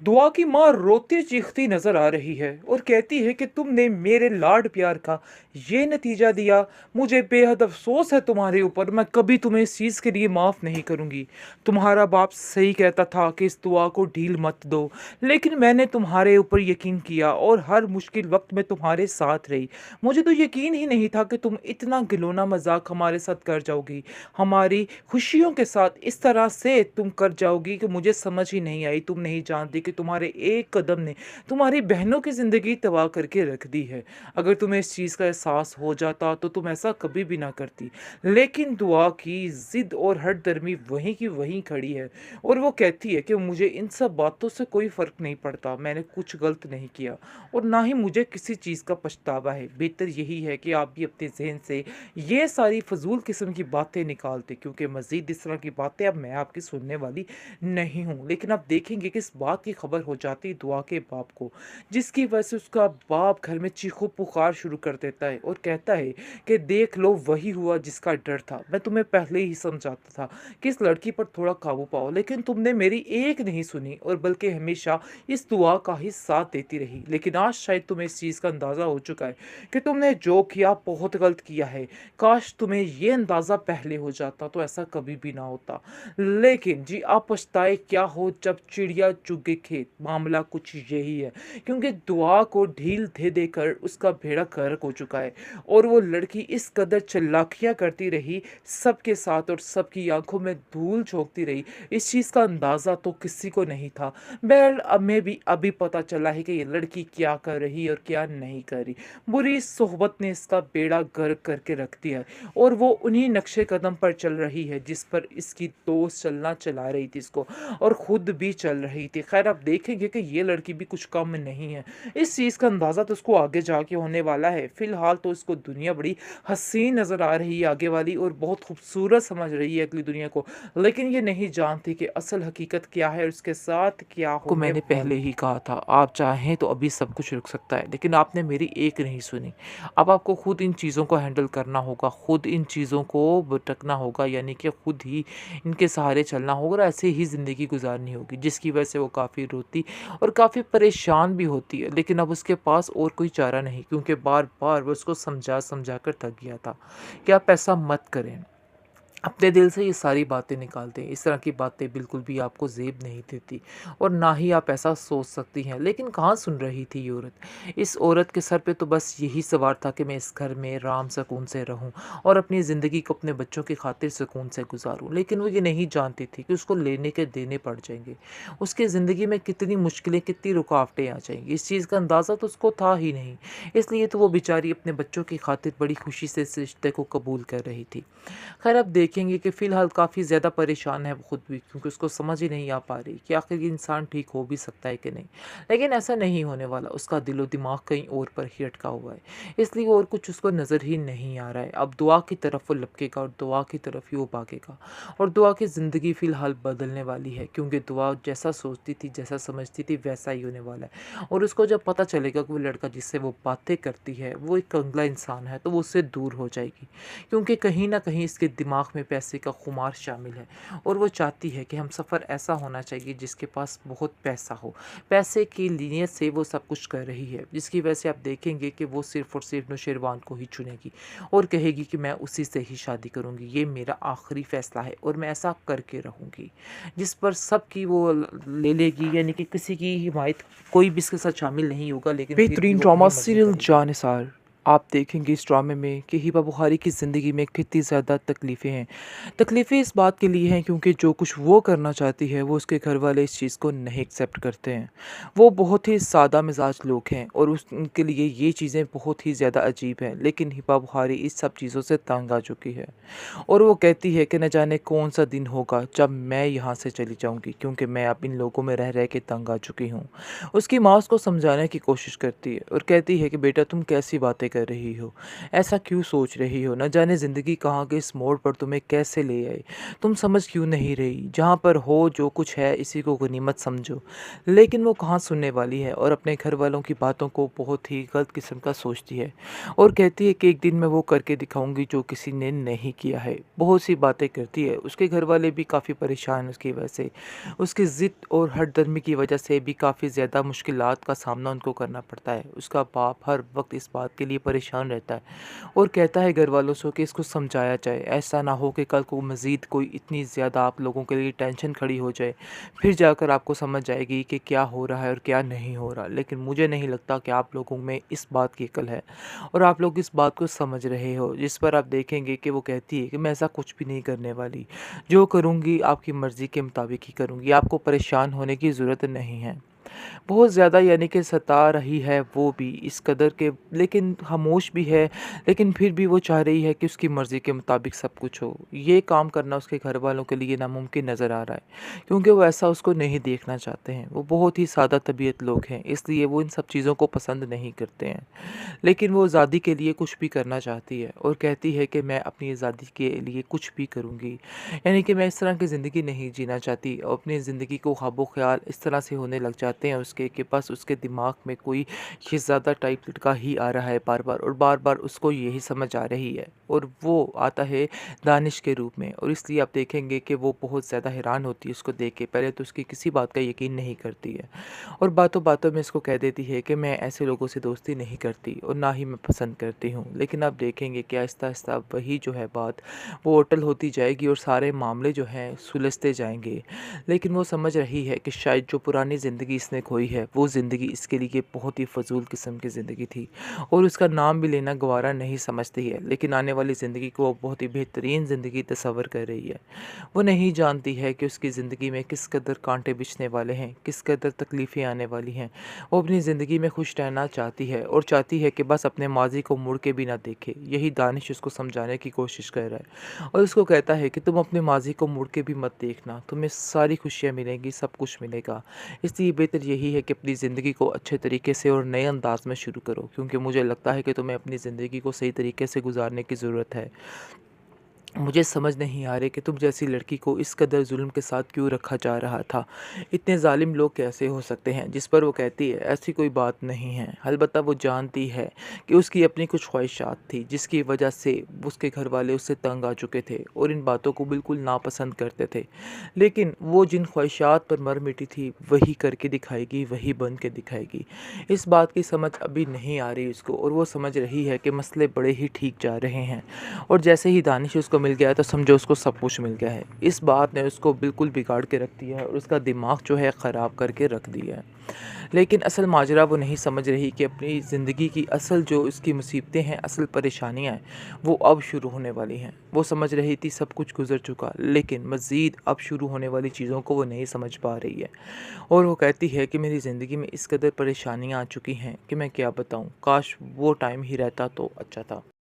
दुआ की माँ रोती चीखती नजर आ रही है और कहती है कि तुमने मेरे लाड प्यार का ये नतीजा दिया। मुझे बेहद अफसोस है तुम्हारे ऊपर। मैं कभी तुम्हें इस चीज़ के लिए माफ़ नहीं करूँगी। तुम्हारा बाप सही कहता था कि इस दुआ को ढील मत दो, लेकिन मैंने तुम्हारे ऊपर यकीन किया और हर मुश्किल वक्त में तुम्हारे साथ रही। मुझे तो यकीन ही नहीं था कि तुम इतना घिनौना मजाक हमारे साथ कर जाओगी, हमारी खुशियों के साथ इस तरह से तुम कर जाओगी कि मुझे समझ ही नहीं आई। तुम नहीं जानती कि तुम्हारे एक कदम ने तुम्हारी बहनों की ज़िंदगी तबाह करके रख दी है। अगर तुम्हें इस चीज़ का एहसास हो जाता तो तुम ऐसा कभी भी ना करती। लेकिन दुआ की ज़िद और हठधर्मी वहीं की वहीं खड़ी है और वो कहती है कि मुझे इन सब बातों से कोई फ़र्क नहीं पड़ता। मैंने कुछ गलत नहीं किया और ना ही मुझे किसी चीज़ का पछतावा है। बेहतर यही है कि आप भी अपने जहन से ये सारी फजूल किस्म की बातें निकालते, क्योंकि मज़ीद इस तरह की बातें अब मैं आपकी सुनने वाली नहीं हूँ। लेकिन आप देखेंगे कि इस बात की खबर हो जाती है दुआ के बाप को, जिसकी वजह से उसका बाप घर में चीखो पुकार शुरू कर देता है और कहता है कि देख लो, वही हुआ जिसका डर था। मैं तुम्हें पहले ही समझाता था कि इस लड़की पर थोड़ा काबू पाओ, लेकिन तुमने मेरी एक नहीं सुनी और बल्कि हमेशा इस दुआ का ही साथ देती रही। लेकिन आज शायद तुम्हें इस चीज़ का अंदाज़ा हो चुका है कि तुमने जो किया बहुत गलत किया है। काश तुम्हें ये अंदाज़ा पहले हो जाता तो ऐसा कभी भी ना होता। लेकिन जी, आप पछताए क्या हो जब चिड़िया चुग गई खेत। मामला कुछ यही है, क्योंकि दुआ को ढील दे देकर उसका बेड़ा गर्क हो चुका है और वो लड़की इस कदर चालाकियां करती रही सबके साथ और सबकी आंखों में धूल झोंकती रही। इस चीज़ का अंदाज़ा तो किसी को नहीं था। बहरहाल अब में भी अभी पता चला है कि ये लड़की क्या कर रही है और क्या नहीं कर रही। बुरी सोहबत ने इसका बेड़ा गर्क करके रख दिया है और वो उन्हीं नक्शे कदम पर चल रही है जिस पर इसकी दोस्त चला रही थी इसको, और खुद भी चल रही थी। खैर, आप देखेंगे कि ये लड़की भी कुछ कम नहीं है। इस चीज़ का अंदाज़ा तो उसको आगे जाके होने वाला है। फिलहाल तो इसको दुनिया बड़ी हसीन नज़र आ रही है आगे वाली, और बहुत खूबसूरत समझ रही है अगली दुनिया को, लेकिन ये नहीं जानती कि असल हकीकत क्या है और उसके साथ क्या को होने मैंने पहले वाला। ही कहा था, आप चाहें तो अभी सब कुछ रुक सकता है, लेकिन आपने मेरी एक नहीं सुनी। अब आपको खुद इन चीज़ों को हैंडल करना होगा, खुद इन चीज़ों को भटकना होगा, यानी कि खुद ही इनके सहारे चलना होगा और ऐसे ही ज़िंदगी गुजारनी होगी, जिसकी वजह से वो काफ़ी रोती और काफ़ी परेशान भी होती है। लेकिन अब उसके पास और कोई चारा नहीं, क्योंकि बार बार वो उसको समझा समझा कर थक गया था कि आप ऐसा मत करें, अपने दिल से ये सारी बातें निकाल दें। इस तरह की बातें बिल्कुल भी आपको ज़ेब नहीं देती और ना ही आप ऐसा सोच सकती हैं। लेकिन कहाँ सुन रही थी ये औरत। इस औरत के सर पे तो बस यही सवार था कि मैं इस घर में राम सुकून से रहूं और अपनी ज़िंदगी को अपने बच्चों की खातिर सुकून से गुजारूं। लेकिन वो ये नहीं जानती थी कि उसको लेने के देने पड़ जाएंगे, उसकी ज़िंदगी में कितनी मुश्किलें, कितनी रुकावटें आ जाएंगी। इस चीज़ का अंदाज़ा तो उसको था ही नहीं। इसलिए तो वो बेचारी अपने बच्चों की खातिर बड़ी खुशी से इस रिश्ते को कबूल कर रही थी। खैर, अब देखेंगे कि फ़िलहाल काफ़ी ज़्यादा परेशान है वो खुद भी, क्योंकि उसको समझ ही नहीं आ पा रही कि आखिर ये इंसान ठीक हो भी सकता है कि नहीं। लेकिन ऐसा नहीं होने वाला, उसका दिलो दिमाग कहीं और पर ही अटका हुआ है, इसलिए और कुछ उसको नज़र ही नहीं आ रहा है। अब दुआ की तरफ वो लपकेगा और दुआ की तरफ ही वो भागेगा और दुआ की ज़िंदगी फ़िलहाल बदलने वाली है, क्योंकि दुआ जैसा सोचती थी, जैसा समझती थी, वैसा ही होने वाला है। और उसको जब पता चलेगा कि वो लड़का जिससे वो बातें करती है वो एक कंगला इंसान है, तो वो उससे दूर हो जाएगी, क्योंकि कहीं न कहीं इसके दिमाग में पैसे का खुमार शामिल है और वो चाहती है कि हम सफ़र ऐसा होना चाहिए जिसके पास बहुत पैसा हो। पैसे की नीयत से वो सब कुछ कर रही है, जिसकी वजह से आप देखेंगे कि वो सिर्फ़ और सिर्फ़ नौशेरवान को ही चुनेगी और कहेगी कि मैं उसी से ही शादी करूँगी, ये मेरा आखिरी फ़ैसला है और मैं ऐसा करके रहूँगी। जिस पर सबकी वो ले लेगी, यानी कि किसी की हिमायत कोई भी इसके साथ शामिल नहीं होगा, लेकिन फिर भी बेहतरीन वो ड्रामा अपनी मर्ज़ी सीरियल करेगी। जानसार। आप देखेंगे इस ड्रामे में कि हिबा बुखारी की ज़िंदगी में कितनी ज़्यादा तकलीफ़ें हैं। तकलीफ़ें इस बात के लिए हैं क्योंकि जो कुछ वो करना चाहती है वो उसके घर वाले इस चीज़ को नहीं एक्सेप्ट करते हैं। वो बहुत ही सादा मिजाज लोग हैं और उनके लिए ये चीज़ें बहुत ही ज़्यादा अजीब हैं। लेकिन हिबा बुखारी इस सब चीज़ों से तंग आ चुकी है और वो कहती है कि न जाने कौन सा दिन होगा जब मैं यहाँ से चली जाऊँगी, क्योंकि मैं अब इन लोगों में रह के तंग आ चुकी हूँ। उसकी माँ उसको समझाने की कोशिश करती है और कहती है कि बेटा, तुम कैसी बातें कर कर रही हो? ऐसा क्यों सोच रही हो? न जाने ज़िंदगी कहाँ के इस मोड़ पर तुम्हें कैसे ले आए। तुम समझ क्यों नहीं रही? जहाँ पर हो जो कुछ है इसी को गनीमत समझो। लेकिन वो कहाँ सुनने वाली है और अपने घर वालों की बातों को बहुत ही गलत किस्म का सोचती है और कहती है कि एक दिन मैं वो करके दिखाऊँगी जो किसी ने नहीं किया है। बहुत सी बातें करती है। उसके घर वाले भी काफ़ी परेशान हैं उसकी वजह से। उसकी ज़िद और हठधर्मी की वजह से भी काफ़ी ज़्यादा मुश्किलात का सामना उनको करना पड़ता है। उसका बाप हर वक़्त इस बात के लिए परेशान रहता है और कहता है घर वालों से कि इसको समझाया जाए। ऐसा ना हो कि कल को मज़ीद कोई इतनी ज़्यादा आप लोगों के लिए टेंशन खड़ी हो जाए। फिर जाकर आपको समझ आएगी कि क्या हो रहा है और क्या नहीं हो रहा। लेकिन मुझे नहीं लगता कि आप लोगों में इस बात की अकल है और आप लोग इस बात को समझ रहे हो। जिस पर आप देखेंगे कि वो कहती है कि मैं ऐसा कुछ भी नहीं करने वाली। जो करूँगी आपकी मर्ज़ी के मुताबिक ही करूँगी। आपको परेशान होने की ज़रूरत नहीं है। बहुत ज़्यादा यानी कि सता रही है वो भी इस कदर के, लेकिन खामोश भी है, लेकिन फिर भी वो चाह रही है कि उसकी मर्ज़ी के मुताबिक सब कुछ हो। ये काम करना उसके घर वालों के लिए नामुमकिन नज़र आ रहा है क्योंकि वो ऐसा उसको नहीं देखना चाहते हैं। वो बहुत ही सादा तबीयत लोग हैं, इसलिए वो इन सब चीज़ों को पसंद नहीं करते हैं। लेकिन वो आज़ादी के लिए कुछ भी करना चाहती है और कहती है कि मैं अपनी आज़ादी के लिए कुछ भी करूँगी। यानी कि मैं इस तरह की ज़िंदगी नहीं जीना चाहती और अपनी ज़िंदगी को ख्वाबो-ख़याल इस तरह से होने लग जाते हैं उसके कि बस उसके दिमाग में कोई शहज़ादा टाइप लड़का ही आ रहा है बार-बार और बार-बार उसको यही समझ आ रही है और वो आता है दानिश के रूप में और इसलिए आप देखेंगे कि वो बहुत ज़्यादा हैरान होती है उसको देख के। पहले तो उसकी किसी बात का यकीन नहीं करती है और बातों-बातों में इसको कह देती है कि मैं ऐसे लोगों से दोस्ती नहीं करती और ना ही मैं पसंद करती हूँ। लेकिन आप देखेंगे कि आहिस्ता-आहिस्ता वही जो है बात वो अटल होती जाएगी और सारे मामले जो हैं सुलझते जाएँगे। लेकिन वो समझ रही है कि शायद जो पुरानी ज़िंदगी इसने खोई है, वो ज़िंदगी इसके लिए बहुत ही फ़ज़ूल किस्म की ज़िंदगी थी और उसका नाम भी लेना गवारा नहीं समझती है। लेकिन आने वाली ज़िंदगी को वो बहुत ही बेहतरीन ज़िंदगी तस्वर कर रही है। वो नहीं जानती है कि उसकी ज़िंदगी में किस कदर कांटे बिछने वाले हैं, किस कदर तकलीफ़ें आने वाली हैं। वो अपनी ज़िंदगी में खुश रहना चाहती है और चाहती है कि बस अपने माज़ी को मुड़ के भी ना देखे। यही दानिश उसको समझाने की कोशिश कर रहा है और उसको कहता है कि तुम अपने माज़ी को मुड़ के भी मत देखना, तुम्हें सारी खुशियाँ मिलेंगी, सब कुछ मिलेगा। इसलिए बेहतर यही है कि अपनी ज़िंदगी को अच्छे तरीके से और नए अंदाज में शुरू करो क्योंकि मुझे लगता है कि तुम्हें अपनी ज़िंदगी को सही तरीके से गुजारने की ज़रूरत है। मुझे समझ नहीं आ रही कि तुम जैसी लड़की को इस कदर जुल्म के साथ क्यों रखा जा रहा था। इतने ज़ालिम लोग कैसे हो सकते हैं? जिस पर वो कहती है ऐसी कोई बात नहीं है। अलबत्ता वो जानती है कि उसकी अपनी कुछ ख्वाहिशात थी जिसकी वजह से उसके घर वाले उससे तंग आ चुके थे और इन बातों को बिल्कुल नापसंद करते थे। लेकिन वो जिन ख्वाहिशात पर मर मिटी थी वही करके दिखाएगी, वही बन के दिखाएगी। इस बात की समझ अभी नहीं आ रही उसको और वो समझ रही है कि मसले बड़े ही ठीक जा रहे हैं और जैसे ही दानिश उसको मिल गया है तो समझो उसको सब कुछ मिल गया है। इस बात ने उसको बिल्कुल बिगाड़ के रख दिया है और उसका दिमाग जो है ख़राब करके रख दिया है। लेकिन असल माजरा वो नहीं समझ रही कि अपनी ज़िंदगी की असल जो इसकी मुसीबतें हैं, असल परेशानियाँ हैं, वो अब शुरू होने वाली हैं। वो समझ रही थी सब कुछ गुज़र चुका, लेकिन मज़ीद अब शुरू होने वाली चीज़ों को वो नहीं समझ पा रही है और वो कहती है कि मेरी ज़िंदगी में इस कदर परेशानियाँ आ चुकी हैं कि मैं क्या बताऊँ, काश वो टाइम ही रहता तो अच्छा था।